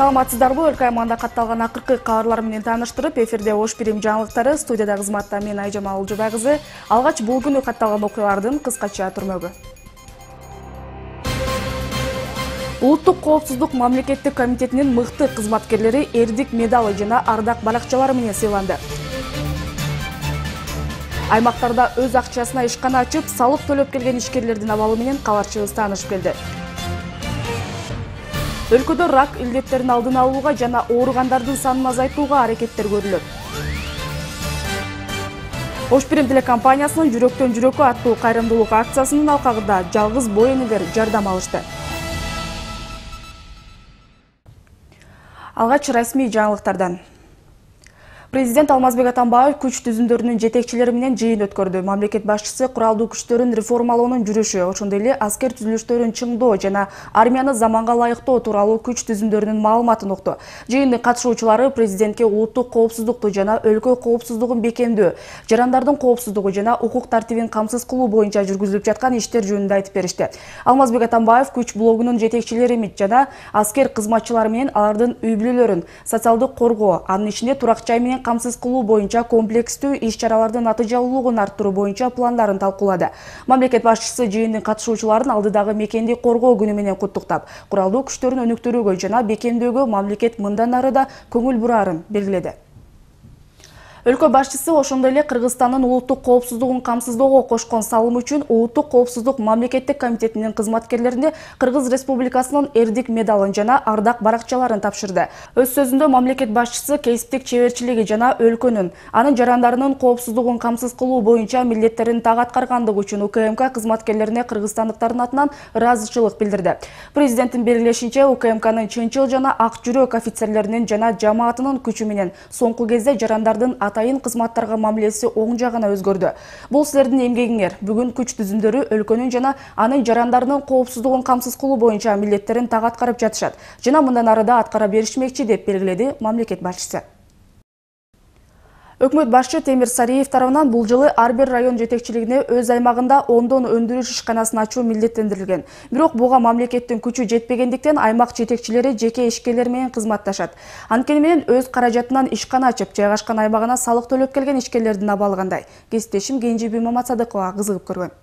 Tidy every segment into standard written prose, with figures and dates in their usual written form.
Саламатсыздарбы, өлкө аймагында катталган акыркы кабарлар менен тааныштырып, эфирде Ош Бирим жаңылыктары, студияда кызматта мен Айжамал Жубай кызы. Алгач бул күнү катталган окуялардын кыскача түрмөгү. Улуттук коопсуздук мамлекеттик комитетинин мыкты кызматкерлери эрдик медалы жана ардак баракчалары менен сыйланды. Аймактарда өз акчасына ишкана ачып, салык төлөп келген ишкерлердин абалы менен кабарчыбыз таанышып келди. Өлкөдө рак илдеттерин алдын алууга жана ооругандардын санын азайтууга аракеттер көрүлөт. Ош Бирим телекомпаниясынын жүрөктөн жүрөккө аттуу кайрымдуулук акциясынын алкагында жалгыз бой энелер жардам алышты. Алгач расмий жаңылыктардан. Президент Алмазбек Атамбаев күч түзүмдөрүнүн жетекчилери менен жыйын өткөрдү. Мамлекет башчысы куралдуу күчтөрүн реформалоонун жүрүшү, ошондой эле аскер түзүлүштөрүн чыңдоо жана армияны заманга ылайыктоо тууралуу күч түзүмдөрүнүн маалыматын укту. Жыйындын катышуучулары президентке улуттук коопсуздукту жана өлкө коопсуздугун бекемдөө, жарандардын коопсуздугу жана укук тартибин камсыз кылуу боюнча жүргүзүлүп жаткан иштер жөнүндө айтып беришти. Алмазбек Атамбаев күч блогунун жетекчилери жана аскер кызматчылары менен алардын үй бүлөлөрүн социалдык коргоо, анын ичинде турак жай менен камсыз кылуу боюнча комплекстүү иш-чаралардын натыйжалуулугун арттыруу боюнча пландарын талкуулады. Мамлекет башчысы жыйындын катышуучуларын алдыдагы мекенди коргоо күнү менен куттуктап, куралдуу күчтөрүн өнүктүрүүгө жана бекемдөөгө мамлекет мындан ары да көңүл бурарын белгиледи. Өлкө башчысы ошондой эле Кыргызстандын улуттук коопсуздугун камсыздоого кошкон салымы үчүн Улуттук коопсуздук мамлекеттик комитетинин кызматкерлерине Кыргыз Республикасынын эрдик медалын жана ардак баракчаларын тапшырды. Өз сөзүндө мамлекет башчысы кесиптик чеберчилиги жана өлкөнүн, анын жарандарынын коопсуздугун камсыз кылуу боюнча милдеттерин так аткаргандыгы үчүн УКМК кызматкерлерине кыргызстандыктардын атынан ыраазычылык билдирди. Президенттин белгилешинче, УКМКнын чынчыл жана ак жүрөк офицерлеринин жана жамаатынын күчү менен соңку кезде жарандардын атайын кызматтарга мамилеси оң жагына өзгөрдү. Бул силердин эмгегиңер. Бүгүн күч түзүмдөрү өлкөнүн жана анын жарандарынын коопсуздугун камсыз кылуу боюнча милдеттерин так аткарып жатышат жана мындан ары да аткара беришмекчи деп белгиледи мамлекет башчысы. Өкмөт башчы Темир Сариев тарабынан бул жылы ар бир район жетекчилигине өз аймагында 10 өндүрүш ишканасын ачуу милдеттендирилген. Бирок буга мамлекеттин күчү жетпегендиктен аймак жетекчилери жеке ишкерлер менен кызматташат. Анткени менен өз каражатынан ишкана ачып, жайгашкан аймагына салык төлөп келген ишкерлердин абалы кандай? Кесиптешим Кенжеби Маматсадыкова кызыгып көргөн.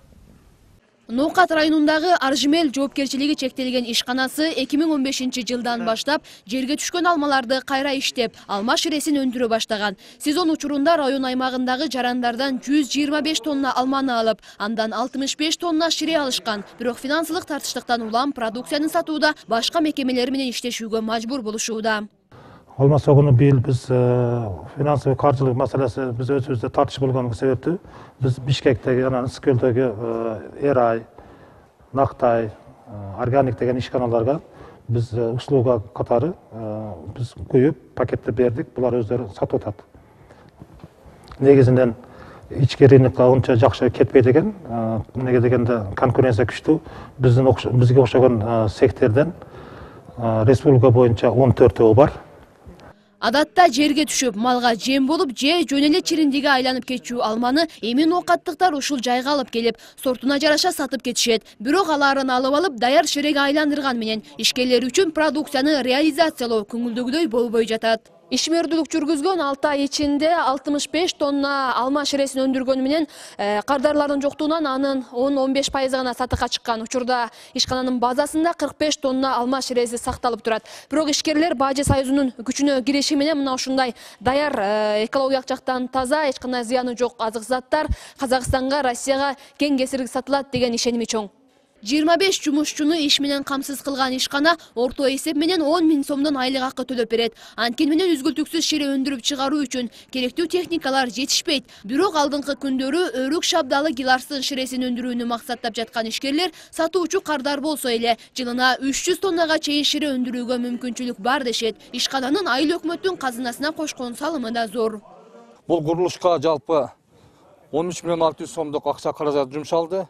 Ноокат районундагы Аржимел жоопкерчилиги чектелген ишканасы 2015 жылдан баштап жерге түшкөн алмаларды кайра иштеп, алма ширесин өндүрө баштаган. Сезон учурунда район аймагындагы жарандардан 125 тонна алманы алып, андан 65 тонна шире алышкан. Бирок финансылык тартыштыктан улам продукцияны сатууда башка мекемелер менен иштешүүгө мажбур болушууда. Алма согуну быйыл биз финансылык каржылык маселеси биз өзүбүздө тартыш болгон себептүү биз Бишкектеги жана Ысыкөлдөгү Эрай, Нактай, Органик деген ишканаларга биз услуга катары биз куюп пакетти бердик. Булар өздөрү сатып атат. Негизинен ички рынокко унча жакшы кетпейт экен. Эмнеге дегенде конкуренция күчтүү. Бизге окшогон секторден республика боюнча 14 бар. Адатта жерге түшүп, малга жем болуп, же жөн эле чириндиге айланып кетчү алманы эми ноокаттыктар ушул жайга алып келип, сортуна жараша сатып кетишет. Бирок аларын алып, даяр шереге айландырган менен ишкерлер үчүн продукцияны реализациялоо көңүлдөгүдөй болбой жатат. Ишмердүүлүк жүргүзгөн 6 ай ичинде 65 тонна алма ширесин өндүргөнү менен кардарлардын жоктугунан анын 10-15% гана сатыкка чыккан. Учурда ишкананын базасында 45 тонна алма ширеси сакталып турат. Бирок ишкерлер Бажы союзунун күчүнө кириши менен мына ушундай даяр экологиялык жактан таза, эч кандай зыяны жок азык заттар Казакстанга, Россияга кең кесирик сатылат деген ишеними чоң. 25 жумушчуну иш менен камсыз кылган ишкана орто эсеп менен 10 000 сомдон айлык акы төлөп берет. Анткени менен үзгүлтүксүз шире өндүрүп чыгаруу үчүн керектүү техникалар жетишпейт. Бирок алдыңкы күндөрү өрүк шабдалы гиларстын ширесин өндүрүүнү максаттап жаткан ишкерлер сатуучу кардар болсо эле жылына 300 тоннага чейин шире өндүрүүгө мүмкүнчүлүк бар дешет. Ишкананын айыл өкмөттүн казынасына кошкон салымы да зор. Бул курулушка жалпы 13 600 сомдук акча каражат жумшалды.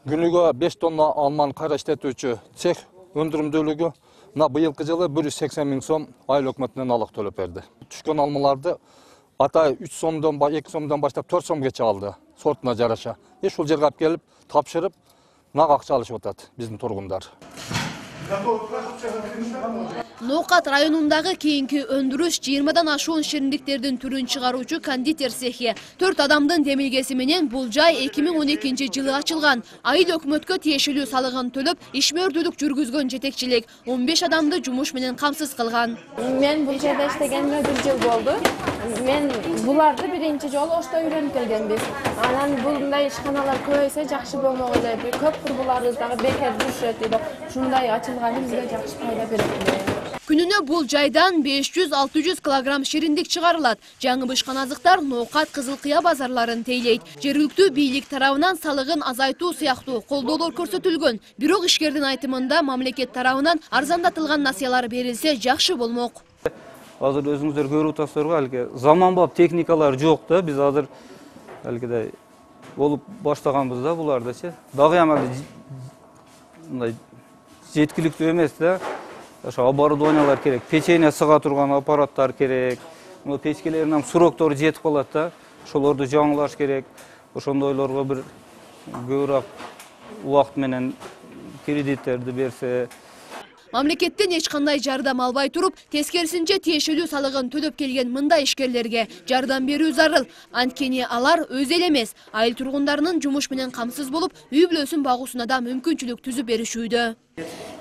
Günüge 5 tonna alman kayra işletүүчү цех өндүрүмдүүлүгү мына быйылкы жылы 180 000 сом айыл өкмөтүнөн алык төлөп берди. Түшкөн алмаларды атай 3 сомдон 2 сомдон баштап 4 сомгача алды сортуна жараша. Ушул жерге алып келип тапшырып нак акча алышып атат биздин тургундар. Ноокат районундагы кийинки өндүрүш 20-дан ашуун шириндиктердин түрүн чыгаруучу кондитер цехи 4 адамдын демилгеси менен бул жай 2012-жылы ачылган. Айыл өкмөткө тиешелүү салыгын төлөп, ишмердүүлүк жүргүзгөн жетекчилик 15 адамды жумуш менен камсыз кылган. Мен бул жерде иштегениме 1 жыл болду. Мен буларды биринчи жолу ошто үйрөнүп келгенбиз. Анан мындай ишканалар көбөйсө жакшы болмок эле. Көп курбуларыбыз дагы бекер жүрүшөт дейт. Ушундай ачылганы бизге жакшы пайда берет. Күнүнө бул жайдан 500-600 килограмм шириндик чыгарылат. Жаңы бышкан азыктар Ноокат Кызыл Кыя базарларын тейлейт. Жергиликтүү бийлик тарабынан салыгын азайтуу сыяктуу колдоолор көрсөтүлгөн. Бирок ишкердин айтымында мамлекет тарабынан арзандатылган насыялар берилсе жакшы болмок. Азыр өзүңүздөр көрүп атасыздарбы, алги заманбап техникалар жок да, биз азыр алгидай болуп баштаганбыз да булардычы. Дагы эми мындай жеткиликтүү эмес да. Ошо оборудованиялар керек, печенье сыга турган аппараттар керек. Мына печкелеринен сроктор жетип калат да. Ошолорду жаңылаш керек. Ошондойлорго бир көбүрөөк убакыт менен кредиттерди берсе. Мамлекеттен эч кандай жардам албай туруп, тескерисинче тиешелүү салыгын төлөп келген мындай ишкерлерге жардам берүү зарыл. Анткени алар өз эле эмес, айыл тургундарынын жумуш менен камсыз болуп, үй бүлөсүн багуусуна да мүмкүнчүлүк түзүп беришүүдө.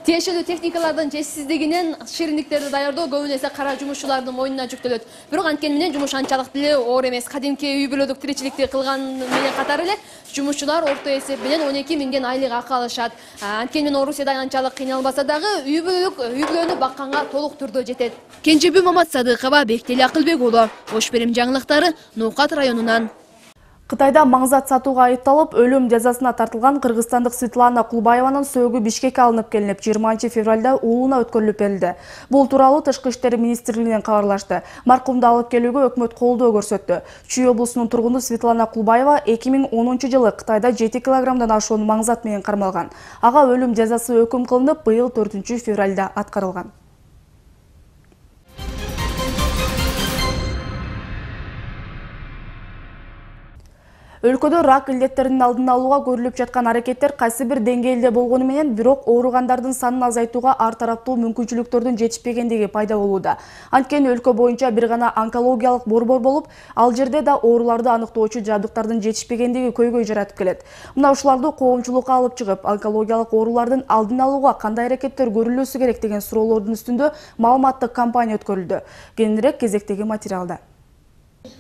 Тиешелүү техникалардын жетишсиздигинен шириндиктерди даярдоо көбүн эсе кара жумушчулардын мойнуна жүктөлөт. Бирок анткени менен жумуш анчалык деле оор эмес. Кадимки үй бүлөлүк тиричиликти кылган менен катары эле жумушчулар орто эсеп менен 12 миңден айлык акы алышат. Анткени менен Орусияда анчалык кыйналбаса дагы үй бүлөнү бакканга толук түрдө жетет. Кенжебүй Маматсадыкова, Бектели Акылбек уулу. Ош берим жаңылыктары Ноокат районунан. Кытайда маңзат сатууга айыпталып, өлүм жазасына тартылган кыргызстандык Светлана Кулбаеванын сөөгү Бишкекке алынып келинип, 20 февралда уулуна өткөрүлүп берилди. Бул тууралуу Тышкы иштер министрлигинен кабарлашты. Маркумду алып келүүгө өкмөт колдоо көрсөттү. Чүй облусунун тургуну Светлана Кулбаева 2010-жылы Кытайда 7 килограммдан ашуун маңзат менен кармалган. Ага өлүм жазасы өкүм кылынып, быйыл 4 февралда аткарылган. Өлкөдө рак илдеттеринин алдын алууга көрүлүп жаткан аракеттер кайсы бир деңгээлде болгону менен, бирок ооругандардын санын азайтууга ар тараптуу мүмкүнчүлүктөрдүн жетишпегендиги пайда болууда. Анткени өлкө боюнча бир гана онкологиялык борбор болуп, ал жерде да ооруларды аныктоочу жабдыктардын жетишпегендиги көйгөй жаратып келет. Мына ушуларды коомчулукка алып чыгып, онкологиялык оорулардын алдын алууга кандай аракеттер көрүлөсү керек деген суроолордун үстүндө маалыматтык кампания өткөрүлдү. Кененирээк кезектеги материалда.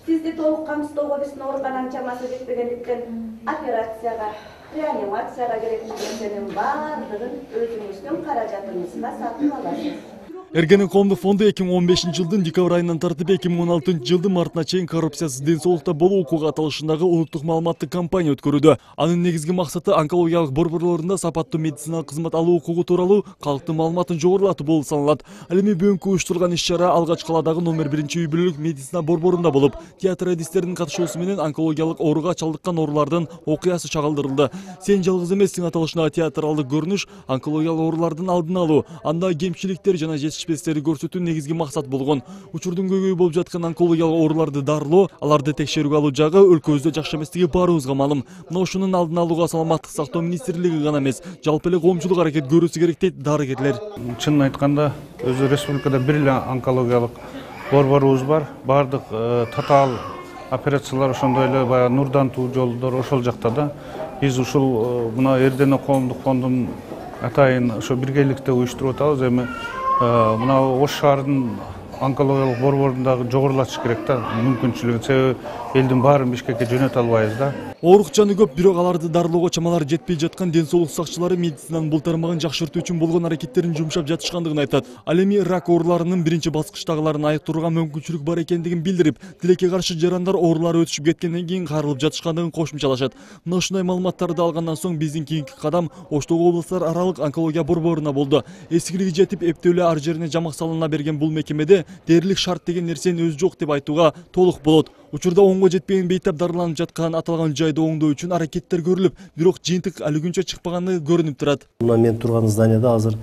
Сизди толук камсыздоого биздин оорукананын чамасы жетпегендиктен операцияга, реанимацияга керектүү нерсенин баардыгын өзүңүздүн каражатыңызга сатып аласыз. Эргенин коомдук фонду 2015 жылдын декабрь айынан тартып 2016 жылдын мартына чейин коррупциясыз ден соолукта болуу укугу аталышындагы улуттук маалыматтык кампания өткөрүүдө. Анын негизги максаты онкологиялык борборлорунда сапаттуу медициналык кызмат алуу укугу тууралуу калктын маалыматын жогорулатуу болуп саналат. Ал эми бүгүнкү уюштурулган иш-чара Алгач каладагы номер 1 үй бүлөлүк медицина борборунда болуп, театр артисттердин катышуусу менен онкологиялык ооруга чалдыккан оорулардын окуясы чагылдырылды. Сен жалгыз эмессиң аталышындагы театралдык көрүнүш онкологиялык оорулардын алдын алуу, анда кемчиликтер жана жетишпестиктерди көрсөтүү негизги максат болгон. Учурдун көйгөйү болуп жаткан онкологиялык ооруларды дарылоо, аларды текшерүүгө алуу жагы өлкөбүздө жакшы эместиги баарыбызга маалым. Мына ушунун алдын алууга саламаттык сактоо министрлиги гана эмес, жалпы эле коомчулук аракет көрүүсү керек дейт дарыгерлер. Чынын айтканда, өзү республикада бир эле онкологиялык борборубуз бар. Бардык татаал операциялар ошондой эле баягы нурдантуу жолдор ошол жакта да. Биз ушул мына Эрдене коомдук фондун атайын ошо биргеликте уюштуруп атабыз. Эми мына Ош шаарынын онкологиялык борборундагы жогорулатыш керек да мүмкүнчүлүгүн. Себеби элдин баарын Бишкекке жөнөтө албайбыз да. Оорукчаны көп, бирок аларды дарылоого чамалары жетпей жаткан ден соолук сакчылары медицинанын бул тармагын жакшыртуу үчүн болгон аракеттерин жумшап жатышкандыгын айтат. Ал эми рак ооруларынын биринчи баскычтагыларын айыктырууга мүмкүнчүлүк бар экендигин билдирип, тилекке каршы жарандар оорулары өтүшүп кеткенден кийин карылып жатышкандыгын кошумчалашат. Мына ушундай маалыматтарды алгандан соң биздин кийинки кадам Оштогу облустар аралык онкология борборуна болду. Эскилиги жетип, эптөө эле ар жерине жамак салына берген бул мекемеде дээрлик шарт деген нерсенин өзү жок деп айтууга толук болот. Учурда оңго жетпеген бейтап дарыланып жаткан аталган жайды оңдоо үчүн аракеттер көрүлүп, бирок жыйынтык али күнчө чыкпаганы көрүнүп турат. Мына мен турган зданияда азыр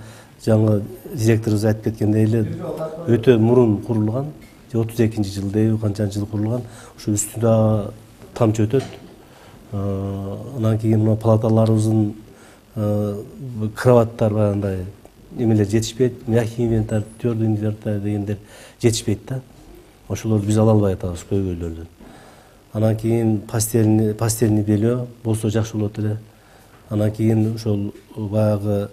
жаңы директорубуз айтып кеткендей эле өтө мурун курулган, 32-жылдайбы канчанчы жыл курулган. Ошо үстүндө тамчы өтөт. Анан кийин мына палаталарыбыздын кроваттар баягындай эмелер жетишпейт, мягкий инвентарь, твердый инвентарь дегендер жетишпейт да. Ошолорду биз ала албай атабыз көйгөйлөрдөн. Анан кийин постельный белье болсо жакшы болот эле. Анан кийин ошол баягы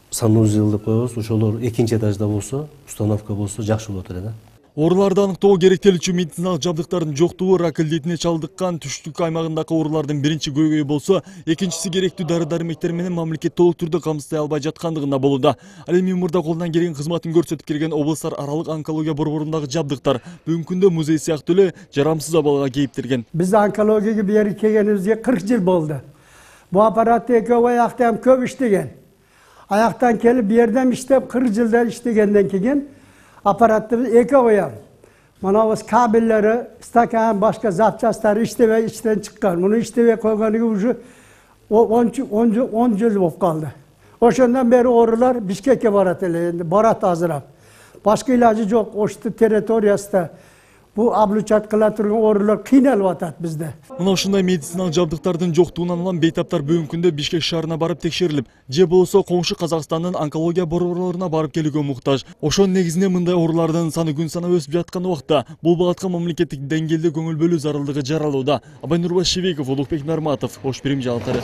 санузел деп коебуз, ошолор экинчи этажда болсо, установка болсо жакшы болот эле да. Ооруларды аныктоо керектелүүчү медициналык жабдыктардын жоктугу рак илдетине чалдыккан түштүк аймагындагы оорулардын биринчи көйгөйү болсо, экинчиси керектүү дары-дармектер менен мамлекет толук түрдө камсыздай албай жаткандыгында болууда. Ал эми мурда колунан келген кызматын көрсөтүп келген облустар аралык онкология борборундагы жабдыктар бүгүнкү күндө музей сыяктуу эле жарамсыз абалга кейиптирген. Биз онкологияга бери келгенибизге 40 жыл болду. Бу аппаратты экөө аяктан көп иштеген. Аяктан келип бердем иштеп 40 жылдар иштегенден кийин аппаратты эке коям. Мына осы кабеллери, стакан, башка запчастары иштебей иштен чыккан. Муну иштебей койгонуга уже 10 жыл болуп калды. Ошондон бери оорулар Бишкекке барат эле, энди барат азырап. Башка илажы жок, ошто территориясында бу облучат кыла турган оорулар кыйналып атат бизде. Мына ушундай медициналык жабдыктардын жоктугунан улам бейтаптар бүгүнкү күндө Бишкек шаарына барып текшерилип, же болсо коңшу Казакстандын онкология борборлоруна барып келүүгө муктаж. Ошонун негизинде мындай оорулардын саны күн санап өсүп жаткан убакта бул багатка мамлекеттик деңгээлде көңүл бөлүү зарылдыгы жаралууда. Абайнур Башибеков, Улукбек Нарматов, Ош Бирим жаңылыктары.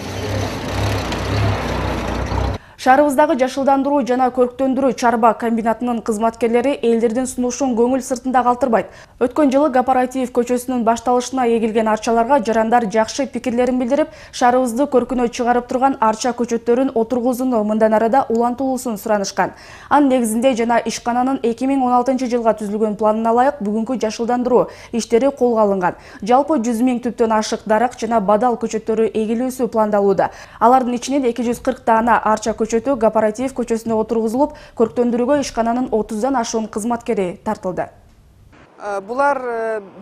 Шаарыбыздагы жашылдандыруу жана көрктөндүрүү чарба комбинатынын кызматкерлери элдердин сунушун көңүл сыртында калтырбайт. Өткөн жылы Кооператив көчөсүнүн башталышына эгилген арчаларга жарандар жакшы пикирлерин билдирип, шаарыбызды көркүнө чыгарып турган арча көчөттөрүн отургузууну мындан арада улантуулусун суранышкан. Анын негизинде жана ишкананын 2016 жылга түзүлгөн планына ылайык бүгүнкү жашылдандыруу иштери колго алынган. Жалпы 100 000 түптөн ашык дарак жана бадал көчөттөрү эгилүүсү пландалууда. Алардын ичинен 240 даана арча көчөтү Кооператив көчөсүнө отургузулуп, көрктөндүрүүгө ишкананын 30дан ашуун кызматкери тартылды. Булар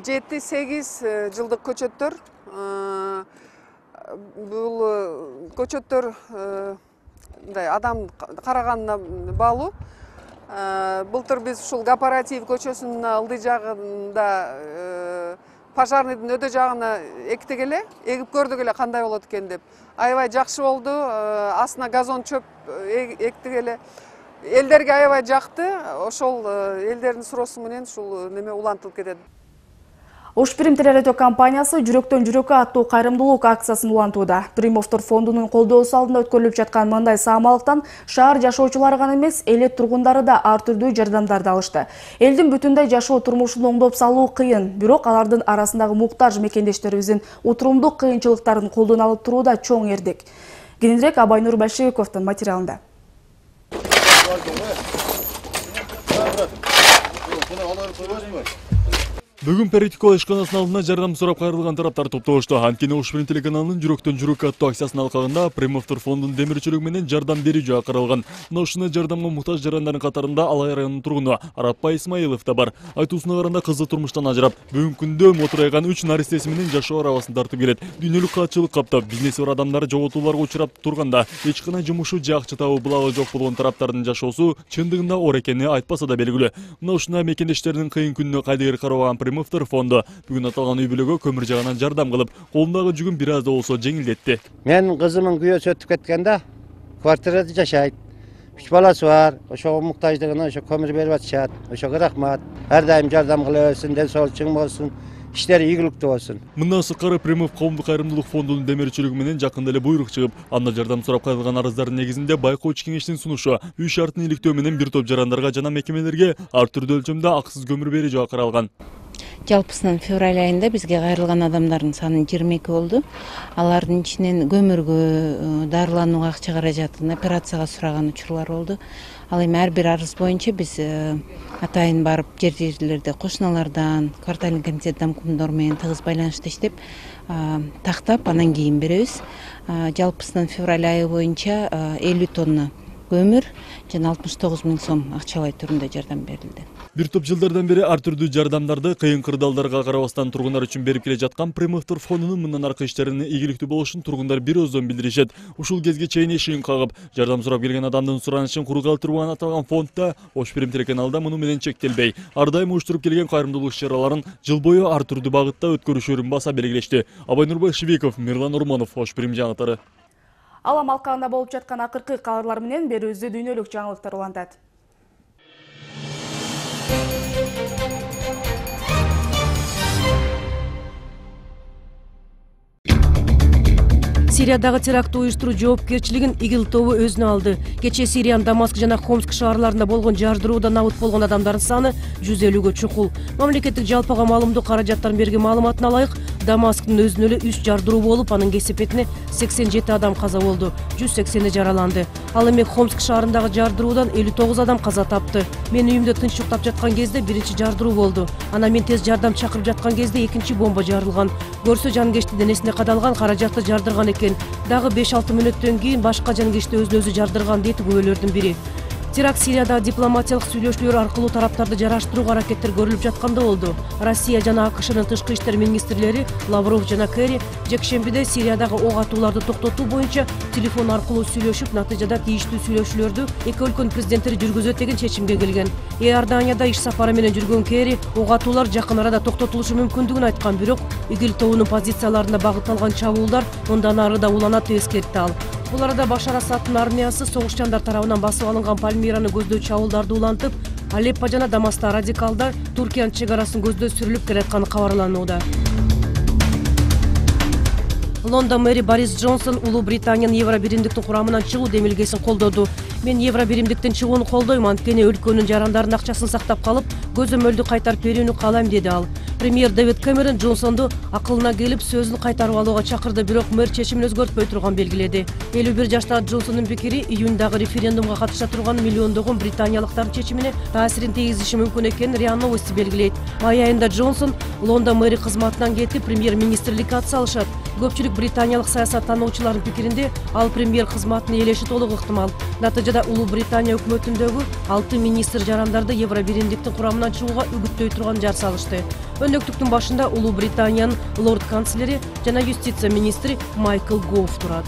7-8 жылдык көчөттөр. Бул көчөттөр адам караганына баалуу. Былтыр биз ушул Кооператив көчөсүнүн ылдый жагында пожарныйдын өдө жагына эктик эле, эгип көрдүк эле кандай болот экен деп. Аябай жакшы болду. Астына газон чөп эктик эле. Элдерге аябай жакты. Ошол элдердин суроосу менен ушул неме улантылып кетет. Ош Бирим телерадио компаниясы жүрөктөн жүрөккө аттуу кайрымдуулук акциясын улантууда. Примовтор фондунун колдоосу алдында өткөрүлүп жаткан мындай саамалыктан шаар жашоочулары гана эмес, эл тургундары да ар түрдүү жардамдарды алышты. Элдин бүтүндөй жашоо турмушун оңдоп салуу кыйын, бирок алардын арасындагы муктаж мекендештерибиздин утурумдук кыйынчылыктарын колдон алып турууда чоң эрдик. Кененирээк Абайнур Башибековдун материалында. Бүгүн Перетикова ишканасынын алдына жардам сурап кайрылган тараптар топтолушту. Анткени Ош Бирим телеканалынын жүрөктөн жүрөккө аттуу акциясынын алкагында Примовтор фондунун демирчилиги менен жардам берүүгө каралган. Мына ушундай жардамга муктаж жарандардын катарында Алай районунун тургуну Арапбай Исмаилов да бар. Айтуусуна караганда кызы турмуштан ажырап, бүгүнкү күндө мотурайган 3 наристеси менен жашоо арабасын тартып келет. Дүйнөлүк каатчылык каптап, бизнеси бар адамдар жоготууларга учурап турганда, эч кандай жумушу же акча табуу булагы жок болгон тараптардын жашоосу чындыгында оор экени айтпаса да белгилүү. Мына ушундай мекендештердин кыйын күнүнө кайдыгер карабаган Примовтор фонду бүгүн аталган үй бүлөгө көмүр жагынан жардам кылып, колундагы жүгүн бир аз да болсо жеңилдетти. Мен кызымдын күйөөсү өтүп кеткенде квартирада жашайт. 3 баласы бар. Ошого муктаждыгына ошо көмүр берип атышат. Ошого рахмат. Ар дайым жардам кыла берсин, ден соолук чың болсун. Иштери ийгиликтүү болсун. Мындан сырткары Примов коомдук кайрымдуулук фондунун демирчилиги менен жакында эле буйрук чыгып, анда жардам сурап кайрылган арыздардын негизинде байкоочу кеңештин сунушу үй шартын иликтөө менен бир топ жарандарга жана мекемелерге ар түрдүү өлчөмдө акысыз көмүр берүүгө каралган. Жалпысынан февраль айында бизге кайрылган адамдардын саны 22 болду. Алардын ичинен көмүргө, дарыланууга акча каражатын операцияга сураган учурлар болду. Ал эми ар бир арыз боюнча биз атайын барып жерлерде кошуналардан, квартальный комитет домкомдор менен тыгыз байланышта иштеп, тактап анан кийин беребиз. Жалпысынан февраль айы боюнча 50 тонна көмүр жана 69 000 сом акчалай түрүндө жардам берилди. Бир топ жылдардан бери ар түрдүү жардамдарды кыйын кырдаалдарга карабастан тургундар үчүн берип келе жаткан Примовтор фондунун мындан аркы иштеринин ийгиликтүү болушун тургундар бир ооздон билдиришет. Ушул кезге чейин эшигин кагып, жардам сурап келген адамдын суранышын куру калтырбаган аталган фондда Ош Бирим телеканалда муну менен чектелбей, ар дайым уюштуруп келген кайрымдуулук иш-чараларын жыл бою ар түрдүү багытта өткөрүшөрүн баса белгилешти. Абайнур Башибеков, Мирлан Урманов, Ош Бирим жаңылыктары. Алам алкагында болуп жаткан акыркы кабарлар менен берүүбүздү дүйнөлүк жаңылыктар улантат. Сириядагы терактты уюштуруу жоопкерчилигин ИГИЛ тобу өзүнө алды. Кече Сириянын Дамаск жана Хомск шаарларында болгон жардыруудан набыт болгон адамдардын саны 150-гө чукул. Мамлекеттик жалпыга маалымдоо каражаттарын берген маалыматына ылайык, Дамасктын өзүнө эле 3 жардыруу болуп, анын кесепетине 87 адам каза болду, 180 жараланды. Ал эми Хомск шаарындагы жардыруудан 59 адам каза тапты. Мен үйүмдө тынч уктап жаткан кезде биринчи жардыруу болду. Анан мен тез жардам чакырып жаткан кезде экинчи бомба жарылган. Көрсө жанкечти денесине кадалган, каражатты жардырган экен. Дагы 5-6 мүнөттөн кийин башка жанкечти өзүн өзү жардырган дейт күбөлөрдүн бири. Теракт Сириядагы дипломатиялык сүйлөшүүлөр аркылуу тараптарды жараштырууга аракеттер көрүлүп жатканда болду. Россия жана АКШнын тышкы иштер министрлери Лавров жана Керри жекшембиде Сириядагы ок атууларды токтотуу боюнча телефон аркылуу сүйлөшүп, натыйжада тийиштүү сүйлөшүүлөрдү эки өлкөнүн президенттери жүргүзөт деген чечимге келген. Иорданияда иш сапары менен жүргөн Керри ок атуулар жакын арада токтотулушу мүмкүндүгүн айткан, бирок ИГИЛ тобунун позицияларына багытталган чабуулдар мындан ары да уланат деп эскертти ал. Бул арада Башар Асадтын армиясы согушчандар тарабынан басып алынган Пальмираны көздөй чабуулдарды улантып, Алеппо жана Дамаста радикалдар Туркиянын чек арасын көздөй сүрүлүп келатканы кабарланууда. Лондон мэри Борис Джонсон Улуу Британиянын Евро биримдиктин курамынан чыгуу демилгесин колдоду. Мен Евро биримдиктен чыгууну колдойм, анткени өлкөнүн жарандарынын акчасын сактап калып, көзөмөлдү кайтарып берүүнү каалайм, деди ал. Премьер Дэвид Кэмерон Джонсонду акылына келип сөзүн кайтарып алууга чакырды, бирок мэр чечимин өзгөртпөй турган белгиледи. 51 жаштагы Джонсондун пикири июндагы референдумга катыша турган миллиондогон британиялыктардын чечимине таасирин тийгизиши мүмкүн экенин РИА Новости белгилейт. Май айында Джонсон Лондон мэри кызматынан кетип, премьер-министрликке ат салышат. Көпчүлүк британиялык саясаттануучулардын пикиринде ал премьер кызматын ээлеши толук ыктымал. Натыйжада Улуу Британия өкмөтүндөгү 6 министр жарандарды Евро биримдиктин курамынан чыгууга үгүттөй турган жар салышты. Өнөктүктүн башында Улуу Британиянын лорд канцлери жана юстиция министри Майкл Гоуф турат.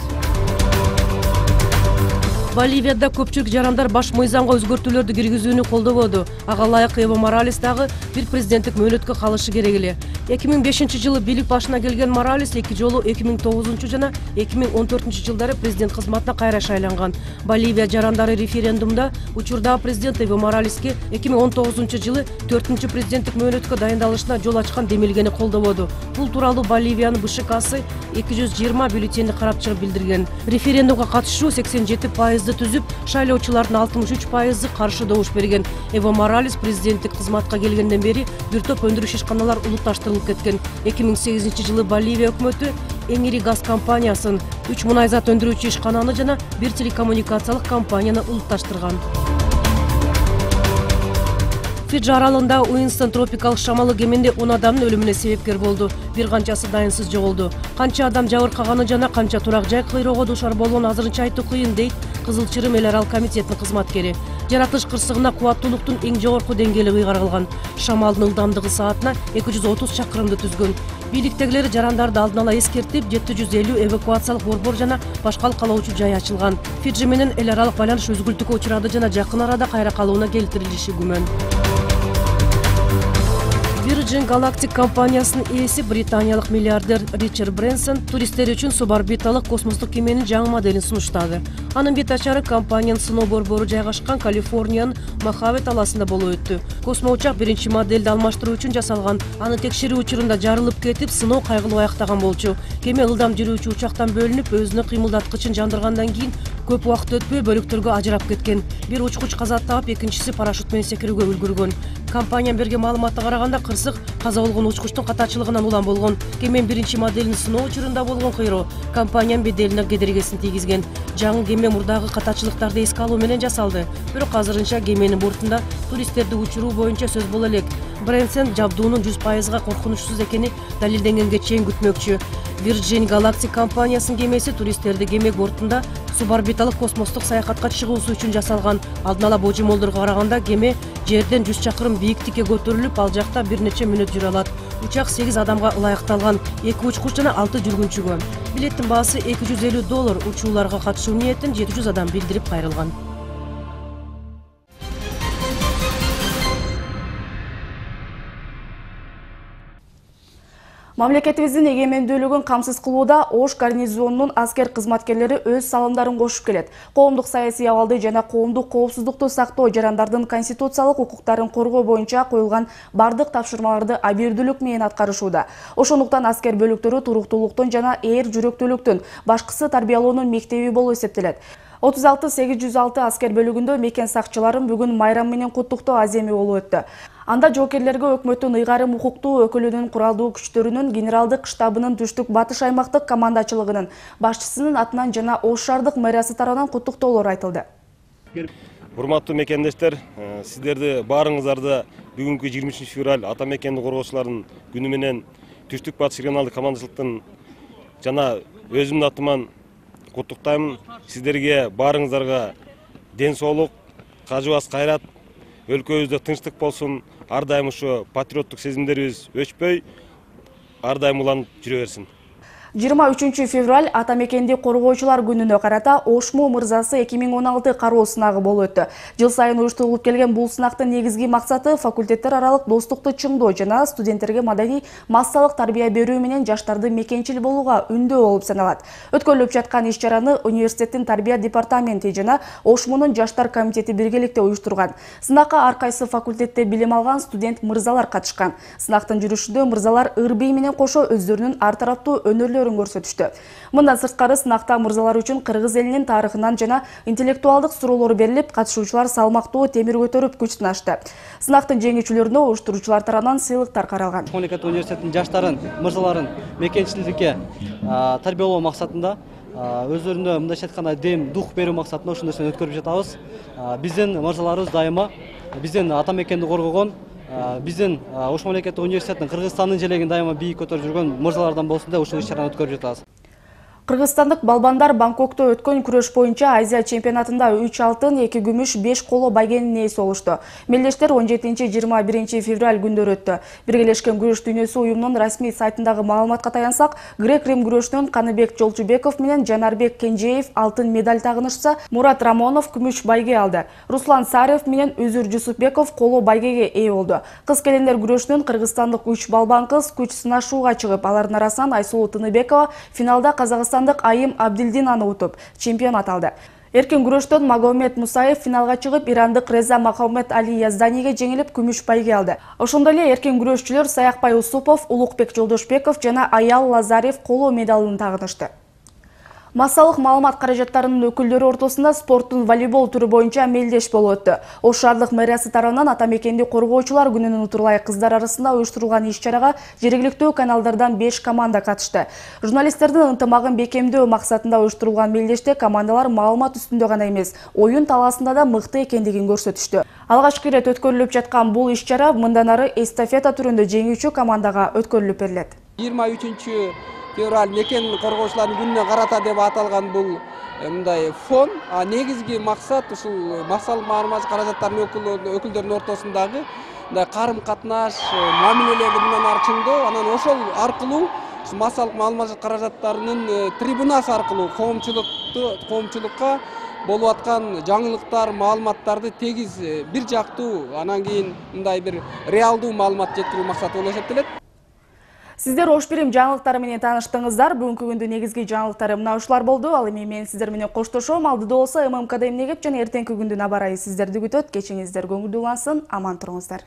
Боливияда көпчүлүк жарандар баш мыйзамга өзгөртүүлөрдү киргизүүнү колдободу. Ага ылайык Эво Моралес дагы бир президенттик мөөнөткө калышы керек эле. 2005-жылы бийлик башына келген Моралес 2 жолу 2009 жана 2014 жылдары президент кызматына кайра шайланган. Боливия жарандары референдумда учурда президент Эво Моралеске 2019 жылы 4-чү президенттик мөөнөткө дайындалышына жол ачкан демилгени колдободу. Бул тууралуу Боливиянын БШКсы 220 бюллетенди карап чыгып билдирген. Референдумга катышуу 87% түзүп, шайлоочулардын 63% каршы добуш берген. Эво Моралес президенттик кызматка келгенден бери бир топ өндүрүш ишканалар улутташтырылып кеткен. 2008 жылы Боливия өкмөтү эң ири газ компаниясын, 3 мунайзат өндүрүүчү ишкананы жана бир телекоммуникациялык компанияны улутташтырган. Фиджи аралында Уинстон тропикалык шамалы кеминде 10 адамдын өлүмүнө себепкер болду. Бир канчасы дайынсыз жоголду. Канча адам жабыркаганы жана канча турак жай кыйроого дуушар болгон азырынча айтуу кыйын, дейт Кызыл Чырым эл арал комитетинин кызматкери. Жаратылыш кырсыгына кубаттуулуктун эң жогорку деңгээли кыйгарылган. Шамалдын ылдамдыгы саатына 230 чакырымды түзгөн. Бийликтегилер жарандарды алдын ала эскертип, 750 эвакуациялык борбор жана башка калоочу жай ачылган. Фиджи менен эл аралык байланыш үзгүлтүккө учурады жана жакын арада кайра калууна келтирилиши күмөн. Virgin Galactic компаниясынын ээси британиялык миллиардер Ричард Брэнсон туристтер үчүн суборбиталык космостук кеменин жаңы моделин сунуштады. Анын бет ачары компаниянын сыноо борбору жайгашкан Калифорниянын Мохаве талаасында болуп өттү. Космо учак биринчи моделди алмаштыруу үчүн жасалган. Аны текшерүү учурунда жарылып кетип, сыноо кайгылуу аяктаган болчу. Кеме ылдам жүрүүчү учактан бөлүнүп, өзүнүн кыймылдаткычын жандыргандан кийин көп убакыт өтпөй бөлүктөргө ажырап кеткен. Бир учкуч каза таап, экинчиси парашют менен секирүүгө үлгүргөн. Компания берген маалыматка караганда кырсык каза болгон учкучтун катачылыгынан улам болгон. Кеменин биринчи моделин сыноо учурунда болгон кыйроо компаниянын беделине кедергисин тийгизген. Жаңы кеме мурдагы катачылыктарды эске алуу менен жасалды. Бирок азырынча кеменин бортунда туристтерди учуруу боюнча сөз боло элек. Брэнсон жабдуунун 100%га коркунучсуз экени далилденгенге чейин күтмөкчү. Virgin Galactic компаниясынын кемеси туристтерди кеме бортунда суборбиталык космостук саякатка чыгуусу үчүн жасалган. Алдын ала божомолдорго караганда кеме жерден 100 чакырым бийиктикке көтөрүлүп, ал жакта бир нече мүнөт жүрө алат. Учак 8 адамга ылайыкталган, 2 учкуч жана 6 жүргүнчүгө. Билеттин баасы $250. Учууларга катышуу ниетин 700 адам билдирип кайрылган. Мамлекетибиздин эгемендүүлүгүн камсыз кылууда Ош гарнизонунун аскер кызматкерлери өз салымдарын кошуп келет. Коомдук саясий абалды жана коомдук коопсуздукту сактоо жарандардын конституциялык укуктарын коргоо боюнча коюлган бардык тапшырмаларды абийирдүүлүк менен аткарышууда. Ошондуктан аскер бөлүктөрү туруктуулуктун жана ээр жүрөктүүлүктүн, башкысы тарбиялоонун мектеби болуп эсептелет. 36-806 аскер бөлүгүндө мекен сакчыларын бүгүн майрам менен куттуктоо аземи болуп өттү. Анда жоокерлерге өкмөттүн ыйгарым укуктуу өкүлүнүн куралдуу күчтөрүнүн генералдык штабынын түштүк батыш аймактык командачылыгынын башчысынын атынан жана Ош шаардык мэриясы тарабынан куттуктоолор айтылды. Урматтуу мекендештер, сиздерди баарыңыздарды бүгүнкү 23 февраль ата мекенди коргоочулардын күнү менен түштүк батыш регионалдык командачылыктын жана өзүмдүн атыман куттуктаймын. Сиздерге баарыңыздарга ден соолук, кажыбас кайрат, өлкөбүздө тынчтык болсун, ар дайым ушу патриоттук сезимдерибиз өчпөй, ар дайым уланып жүрө берсин. 23 февраль ата мекенди коргоочулар күнүнө карата Ошму мырзасы 2016 кароо сынагы болуп өттү. Жыл сайын уюштурулуп келген бул сынактын негизги максаты факультеттер аралык достукту чыңдоо жана студенттерге маданий массалык тарбия берүү менен жаштарды мекенчил болууга үндөө болуп саналат. Өткөрүлүп жаткан иш-чараны университеттин тарбия департаменти жана Ошмунун жаштар комитети биргеликте уюштурган. Сынакка ар кайсы факультетте билим алган студент мырзалар катышкан. Сынактын жүрүшүндө мырзалар ыр-бий менен кошо өздөрүнүн ар тараптуу өнөрлөрүн көрсөтүштү. Мындан сырткары сынакта мырзалар үчүн кыргыз элинин тарыхынан жана интеллектуалдык суроолор берилип, катышуучулар салмактуу темир көтөрүп күч сынашты. Сынактын жеңүүчүлөрүнө уюштуруучулар тарабынан сыйлыктар каралган. Мамлекет университетинин жаштарын, мырзаларын мекенчиликке тарбиялоо максатында өздөрүнө мындайча айтканда дем, дух берүү максатында ушундай нерсени өткөрүп жатабыз. Биздин мырзаларыбыз дайыма биздин ата мекенди коргогон, биздин Ош мамлекеттик университетинин Кыргызстандын желегин дайыма бийик көтөрүп жүргөн мырзалардан болсун деп ушул иш-чараны өткөрүп жатабыз. Кыргызстандык балбандар Бангкокто өткөн күрөш боюнча Азия чемпионатында 3 алтын, 2 күмүш, 5 коло байгенин ээси болушту. Мелдештер 17-21 февраль күндөрү өттү. Биргелешкен күрөш дүйнөсү уюмунун расмий сайтындагы маалыматка таянсак, грек-рим күрөшүнөн Каныбек Жолчубеков менен Жанарбек Кенжеев алтын медаль тагынышса, Мурат Рамонов күмүш байге алды. Руслан Сарев менен Үзүр Жусупбеков коло байгеге ээ болду. Кыз келиндер күрөшүнөн кыргызстандык 3 балбан кыз күч сынашууга чыгып, алардын арасынан Айсулуу Тыныбекова финалда Казакстандык Айым Абдилдинаны утуп, чемпион аталды. Эркин күрөштөн Магомед Мусаев финалга чыгып, ирандык Реза Махамед Али Язданиге жеңилип, күмүш байге алды. Ошондой эле эркин күрөшчүлөр Саякбай Усупов, Улукбек Жолдошбеков жана Аял Лазарев коло медалын тагынышты. Массалык маалымат каражаттарынын өкүлдөрү ортосунда спорттун волейбол түрү боюнча мелдеш болуп өттү. Ош шаардык мэриясы тарабынан ата мекенди коргоочулар күнүнүн утурлай кыздар арасында уюштурулган иш-чарага жергиликтүү каналдардан 5 команда катышты. Журналисттердин ынтымагын бекемдөө максатында уюштурулган мелдеште командалар маалымат үстүндө гана эмес, оюн талаасында да мыкты экендигин көрсөтүштү. Алгачкы ирет өткөрүлүп жаткан бул иш-чара мындан ары эстафета түрүндө жеңүүчү командага өткөрүлүп берилет. 23 февраль мекен коргоочулардын күнүнө карата деп аталган бул мындай фон, негизги максат ушул массалык маалымат каражаттарынын өкүлдөрүнүн ортосундагы мындай карым-катнаш, мамилелерди мындан ары чыңдоо, анан ошол аркылуу массалык маалымат каражаттарынын трибунасы аркылуу коомчулукка болуп аткан жаңылыктар, маалыматтарды тегиз бир жактуу, анан кийин мындай бир реалдуу маалымат жеткирүү максаты болуп эсептелет. Сиздер Ош Бирим жаңылыктары менен тааныштыңыздар. Бүгүнкү күндүн негизги жаңылыктары мына ушулар болду. Ал эми мен сиздер менен коштошом. Алдыда болсо ММКда эмнегеп жана эртеңки күндүн абарайы сиздерди күтөт. Кечиңиздер көңүлдүү улансын, аман туруңуздар.